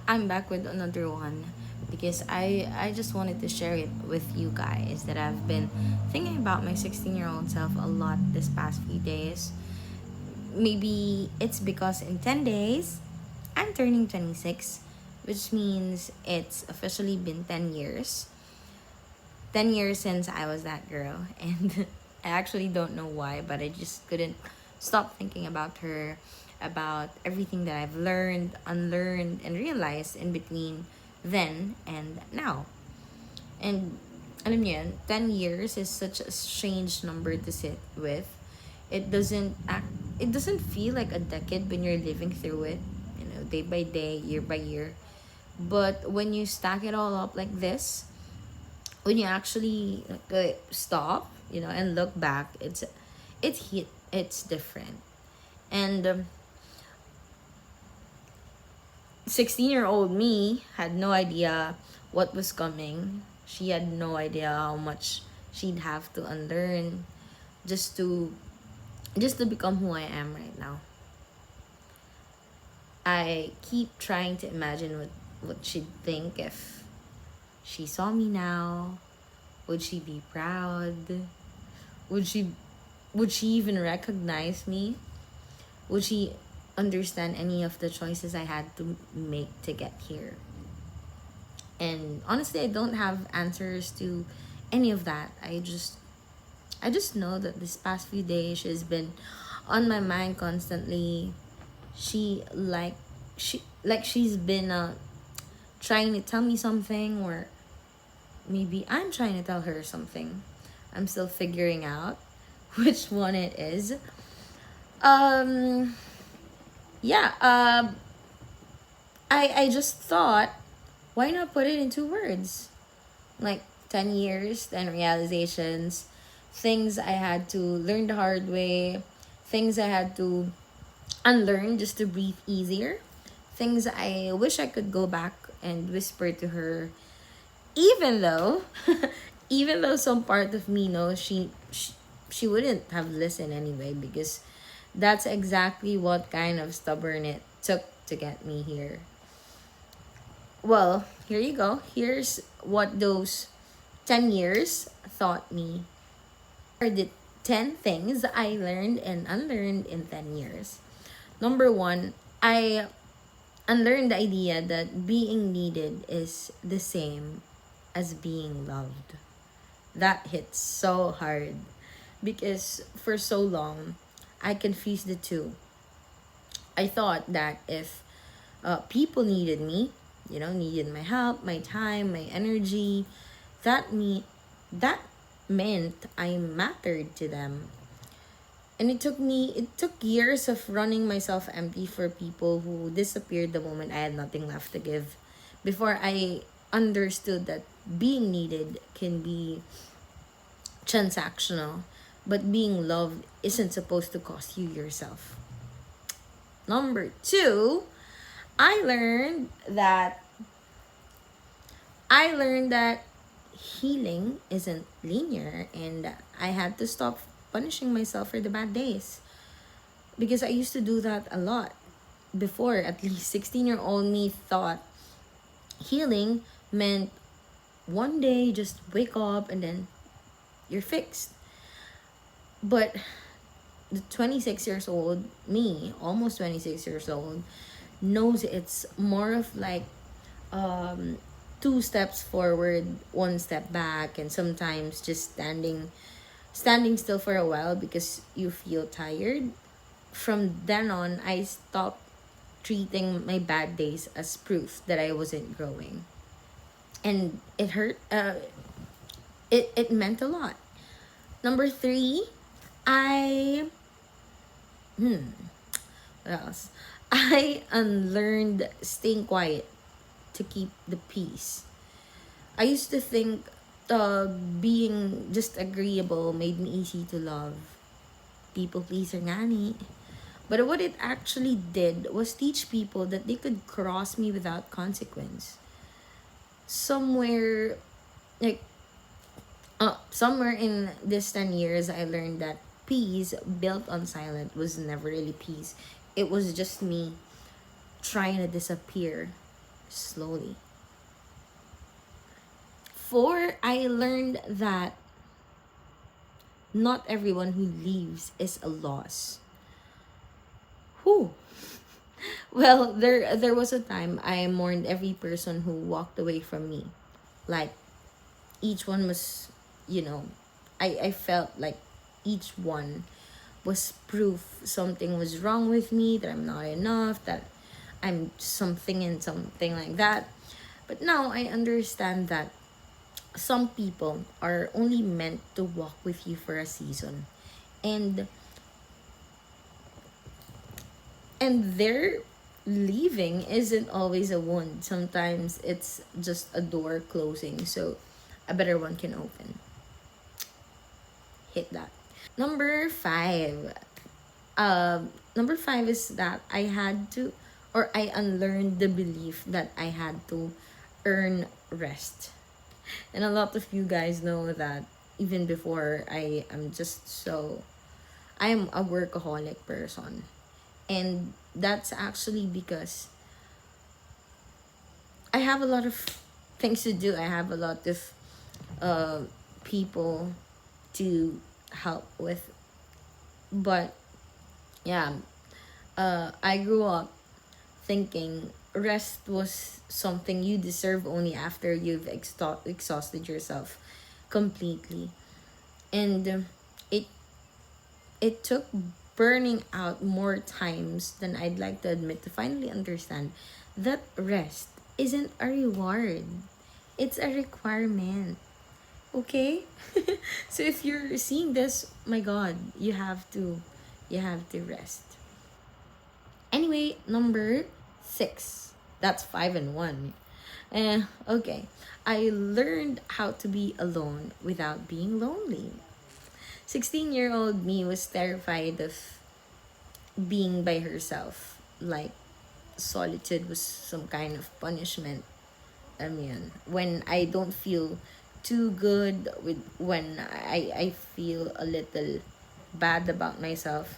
I'm back with another one because I just wanted to share it with you guys that I've been thinking about my 16-year-old self a lot this past few days. Maybe it's because in 10 days I'm turning 26, which means it's officially been 10 years. 10 years since I was that girl, and I actually don't know why, but I just couldn't stop thinking about her, about everything that I've learned, unlearned, and realized in between then and now. And alam niyo yun, 10 years is such a strange number to sit with. It doesn't feel like a decade when you're living through it, day by day, year by year. But when you stack it all up like this, when you actually stop, and look back, it's different. And 16-year-old me had no idea what was coming. She had no idea how much she'd have to unlearn just to just to become who I am right now. I keep trying to imagine what she'd think if she saw me now. Would she be proud? Would she would she even recognize me? Would she understand any of the choices I had to make to get here? And honestly, I don't have answers to any of that. I just know that this past few days she's been on my mind constantly. She she's been trying to tell me something, or maybe I'm trying to tell her something. I'm still figuring out which one it is. Um yeah, I just thought, why not put it into words? Like 10 years, 10 realizations, things I had to learn the hard way, things I had to unlearn just to breathe easier, things I wish I could go back and whisper to her, even though even though some part of me knows she wouldn't have listened anyway, because that's exactly what kind of stubborn it took to get me here. Well, here you go. Here's what those 10 years taught me. Are the 10 things I learned and unlearned in 10 years. Number one, I unlearned the idea that being needed is the same as being loved. That hits so hard because for so long I confused the two. I thought that if people needed me, needed my help, my time, my energy, that meant I mattered to them. And it took years of running myself empty for people who disappeared the moment I had nothing left to give before I understood that being needed can be transactional, but being loved isn't supposed to cost you yourself. Number two, I learned that I learned that healing isn't linear, and I had to stop punishing myself for the bad days, because I used to do that a lot before. At least 16-year-old me thought healing meant one day just wake up and then you're fixed. But the 26 years old me, almost 26 years old, knows it's more of like um two steps forward, one step back, and sometimes just standing still for a while because you feel tired. From then on, I stopped treating my bad days as proof that I wasn't growing. And it hurt. It meant a lot. Number three, I what else? I unlearned staying quiet to keep the peace. I used to think being just agreeable made me easy to love. People pleaser ngani. But what it actually did was teach people that they could cross me without consequence. Somewhere, like, somewhere in this 10 years, I learned that peace built on silence was never really peace. It was just me trying to disappear. slowly. 4, I learned that not everyone who leaves is a loss. Who? Well, there was a time I mourned every person who walked away from me. Like each one was, you know, I felt like each one was proof something was wrong with me, that I'm not enough, that I'm something and something like that. But now I understand that some people are only meant to walk with you for a season. And their leaving isn't always a wound. Sometimes it's just a door closing so a better one can open. Hit that. Number 5. Number 5 is that I had to, or I unlearned the belief that I had to earn rest. And a lot of you guys know that even before I am just so, I am a workaholic person. And that's actually because I have a lot of things to do. I have a lot of uh, people to help with. But yeah, I grew up thinking rest was something you deserve only after you've exhausted yourself completely. And it it took burning out more times than I'd like to admit to finally understand that rest isn't a reward. It's a requirement. Okay? So if you're seeing this, my god, you have to rest. Anyway, number 6. That's 5 and 1. Okay. I learned how to be alone without being lonely. 16-year-old me was terrified of being by herself. Like, solitude was some kind of punishment. I mean, when I don't feel too good, with when I feel a little bad about myself,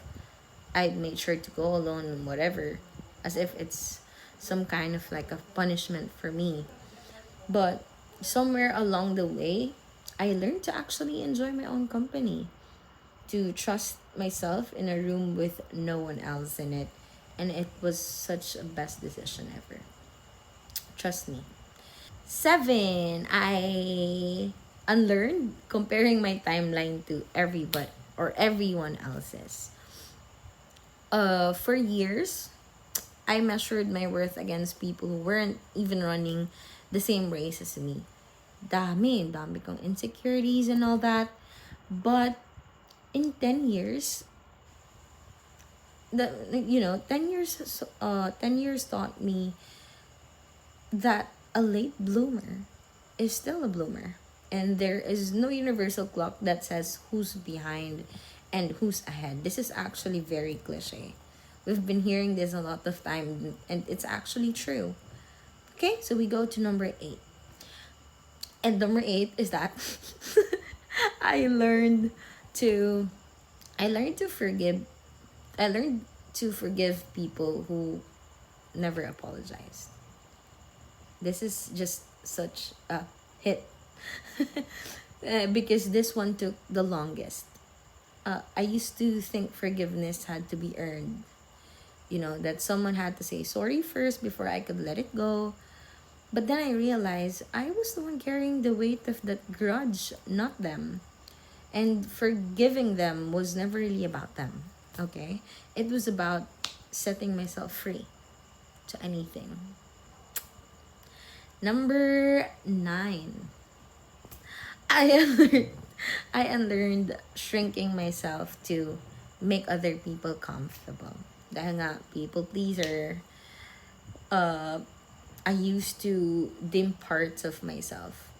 I made sure to go alone and whatever, as if it's some kind of like a punishment for me. But somewhere along the way, I learned to actually enjoy my own company, to trust myself in a room with no one else in it. And it was such a best decision ever. Trust me. 7, I unlearned comparing my timeline to everybody or everyone else's. For years, I measured my worth against people who weren't even running the same race as me. Dami kong insecurities and all that. But in 10 years, 10 years taught me that a late bloomer is still a bloomer. And there is no universal clock that says who's behind and who's ahead. This is actually very cliche. We've been hearing this a lot of time and it's actually true. Okay, so we go to number 8. And number 8 is that I learned to I learned to forgive I learned to forgive people who never apologized. This is just such a hit. Because this one took the longest. I used to think forgiveness had to be earned. That someone had to say sorry first before I could let it go. But then I realized I was the one carrying the weight of that grudge, not them. And forgiving them was never really about them. Okay? It was about setting myself free to anything. Number 9. I unlearned, I unlearned shrinking myself to make other people comfortable. Dahil nga, people pleaser, I used to dim parts of myself.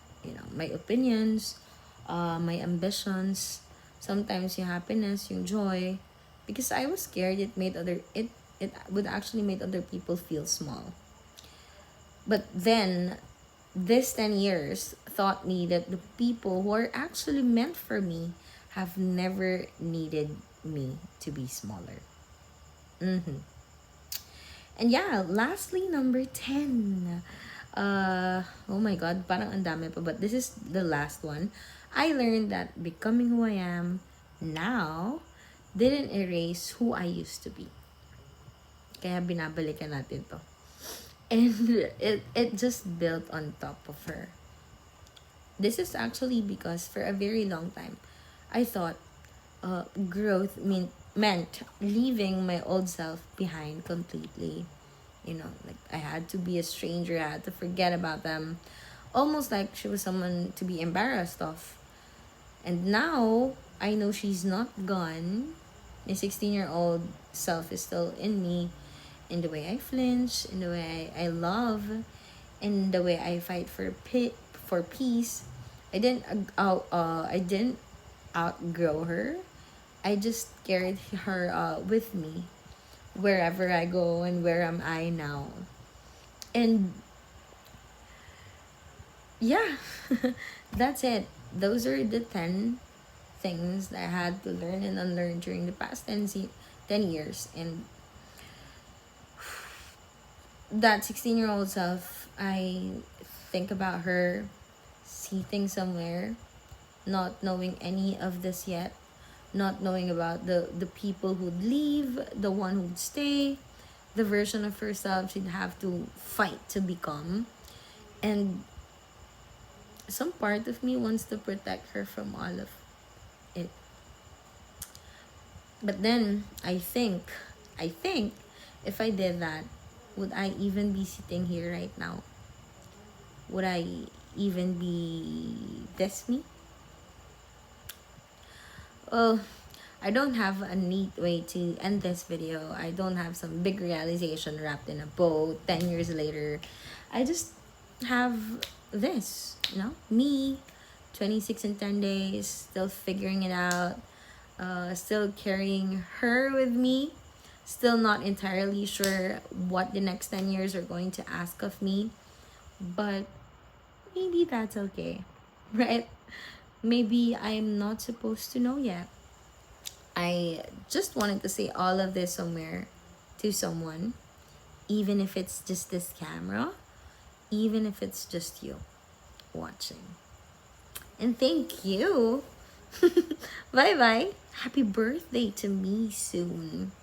My opinions, my ambitions, sometimes yung happiness, yung joy. Because I was scared it would actually make other people feel small. But then, this 10 years taught me that the people who are actually meant for me have never needed me to be smaller. And yeah, lastly, number 10. Oh my god, parang ang dami pa, but this is the last one. I learned that becoming who I am now didn't erase who I used to be. Kaya binabalikan natin to. And it just built on top of her. This is actually because for a very long time, I thought growth meant leaving my old self behind completely. You know, like I had to be a stranger, I had to forget about them. Almost like she was someone to be embarrassed of. And now I know she's not gone. My 16-year-old self is still in me, in the way I flinch, in the way I love, in the way I fight for peace. I didn't outgrow her. I just carried her with me wherever I go and where am I now. And yeah, that's it. Those are the 10 things that I had to learn and unlearn during the past 10 years. And that 16-year-old self, I think about her, see things somewhere, not knowing any of this yet, not knowing about the people who'd leave, the one who'd stay, the version of herself she'd have to fight to become. And some part of me wants to protect her from all of it. But then I think if I did that, would I even be sitting here right now? Would I even be this me? Well, I don't have a neat way to end this video. I don't have some big realization wrapped in a bow 10 years later. I just have this, me, 26 and 10 days, still figuring it out, still carrying her with me, still not entirely sure what the next 10 years are going to ask of me, but maybe that's okay, right? Maybe I'm not supposed to know yet. I just wanted to say all of this somewhere to someone, even if it's just this camera, even if it's just you watching. And thank you. Bye bye. Happy birthday to me soon.